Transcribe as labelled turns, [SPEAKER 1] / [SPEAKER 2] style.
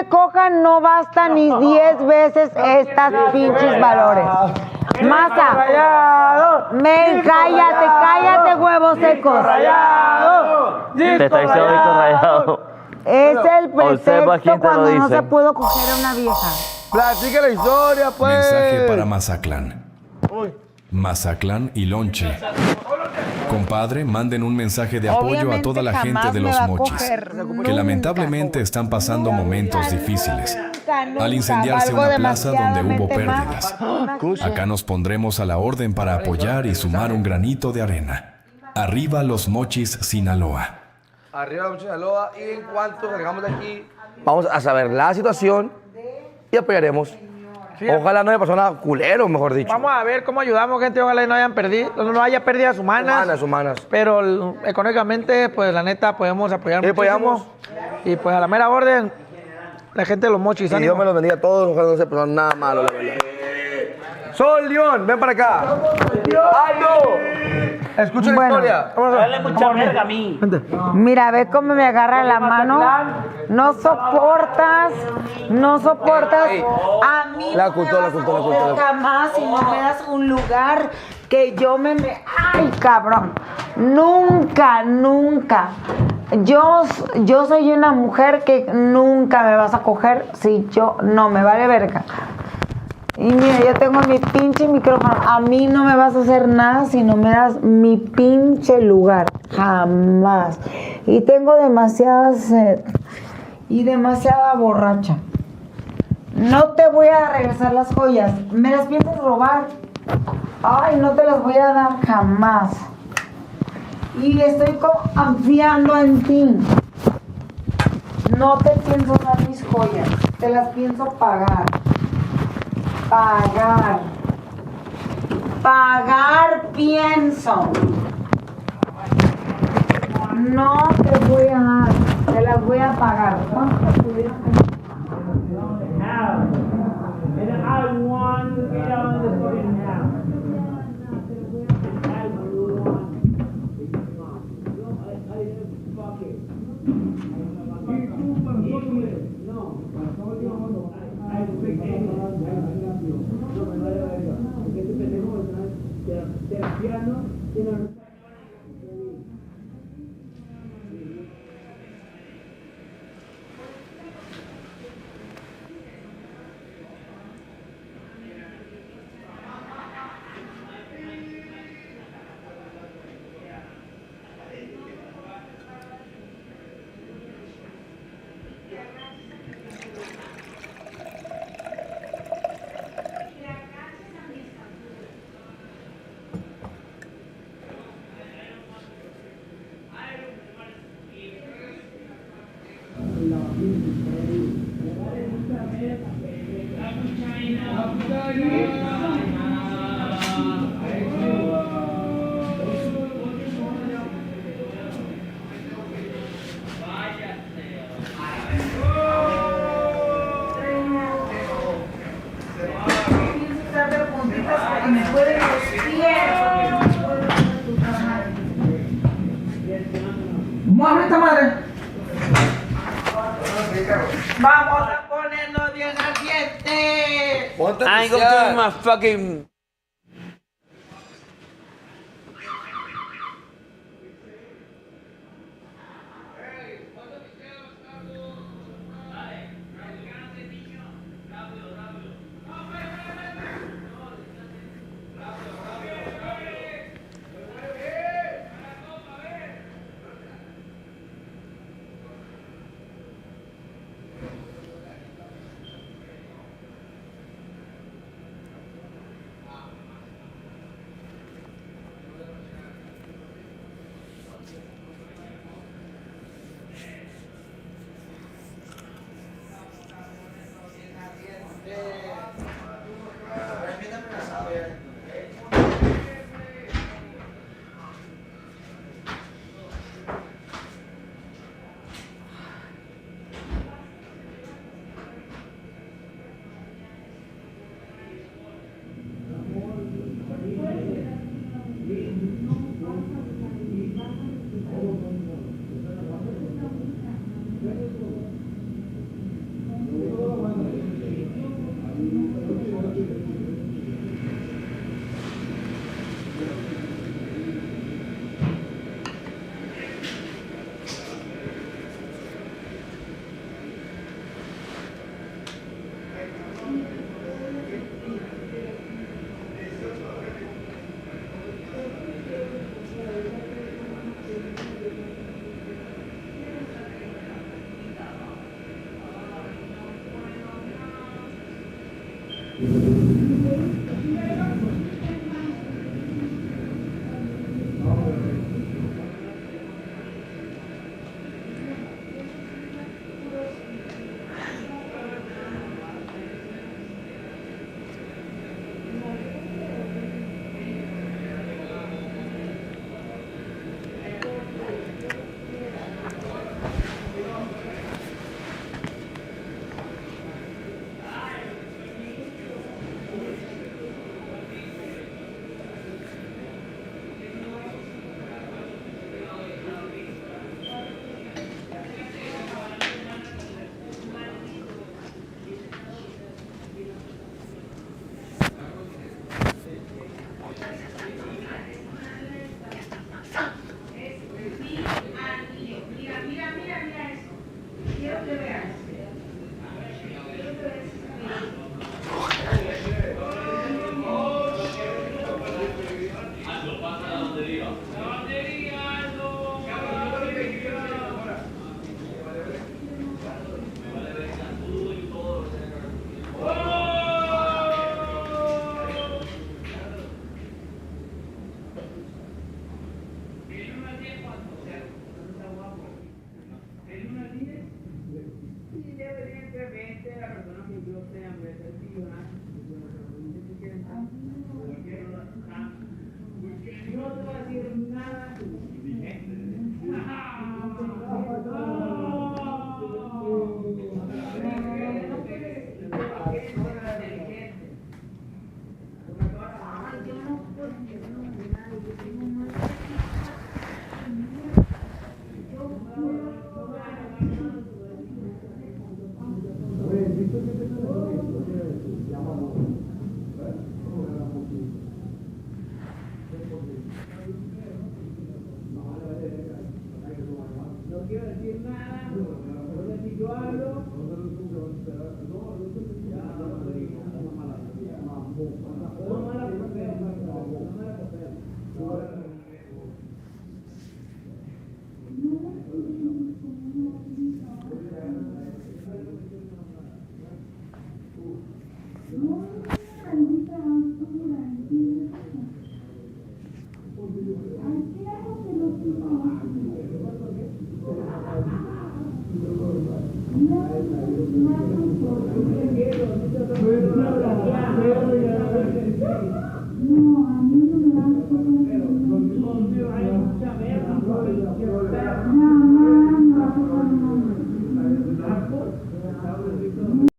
[SPEAKER 1] me cojan no basta ni 10 veces estas pinches valores. Masa, cállate, huevos secos.
[SPEAKER 2] Te está diciendo disco rayado.
[SPEAKER 1] Es el
[SPEAKER 2] Observa quién
[SPEAKER 1] pretexto
[SPEAKER 2] te lo
[SPEAKER 1] cuando no
[SPEAKER 2] dice.
[SPEAKER 1] se pudo coger a una vieja.
[SPEAKER 3] Platica la historia, pues.
[SPEAKER 4] Mensaje para Mazatlán. Mazatlán y Lonche. Compadre, manden un mensaje de apoyo a toda la gente de Los Mochis, que lamentablemente están pasando momentos difíciles. Al incendiarse una plaza donde hubo pérdidas. Acá nos pondremos a la orden para apoyar y sumar un granito de arena. Arriba Los Mochis, Sinaloa.
[SPEAKER 3] Arriba la Sinaloa, y en cuanto salgamos de aquí, vamos a saber la situación y apoyaremos.
[SPEAKER 5] Sí.
[SPEAKER 3] Ojalá no haya pasado nada culero, mejor dicho.
[SPEAKER 5] Vamos a ver cómo ayudamos, gente. Ojalá no hayan perdido, no haya pérdidas
[SPEAKER 3] Humanas.
[SPEAKER 5] Pero económicamente, pues la neta, podemos apoyar
[SPEAKER 3] Sí,
[SPEAKER 5] muchísimo.
[SPEAKER 3] apoyamos.
[SPEAKER 5] Y pues a la mera orden, la gente de Los Mochis.
[SPEAKER 3] Y
[SPEAKER 5] ánimo.
[SPEAKER 3] Dios me los bendiga a todos, ojalá no se pasó nada malo, la verdad. Sol León, ven para acá. ¡Aldo! Escucha la
[SPEAKER 1] Bueno.
[SPEAKER 3] historia.
[SPEAKER 2] Dale mucha verga a mí.
[SPEAKER 1] Mira, ve cómo me agarra la mano. No soportas a mí.
[SPEAKER 3] La ocultó.
[SPEAKER 1] Jamás, si no me das un lugar que yo ¡ay, cabrón! Nunca. Yo soy una mujer que nunca me vas a coger si yo no me vale verga. Y mira, yo tengo mi pinche micrófono. A mí no me vas a hacer nada si no me das mi pinche lugar. Jamás. Y tengo demasiada sed. Y demasiada borracha. No te voy a regresar las joyas. ¿Me las piensas robar? Ay, no te las voy a dar jamás. Y estoy confiando en ti. No te pienso dar mis joyas. Te las pienso pagar. Pagar pienso. No te voy a dar, te las voy a pagar. ¡Mueve esta madre!
[SPEAKER 5] Vamos a ponernos bien ardientes.
[SPEAKER 3] Ponte
[SPEAKER 2] I ain't gonna
[SPEAKER 3] especial.
[SPEAKER 2] do my fucking.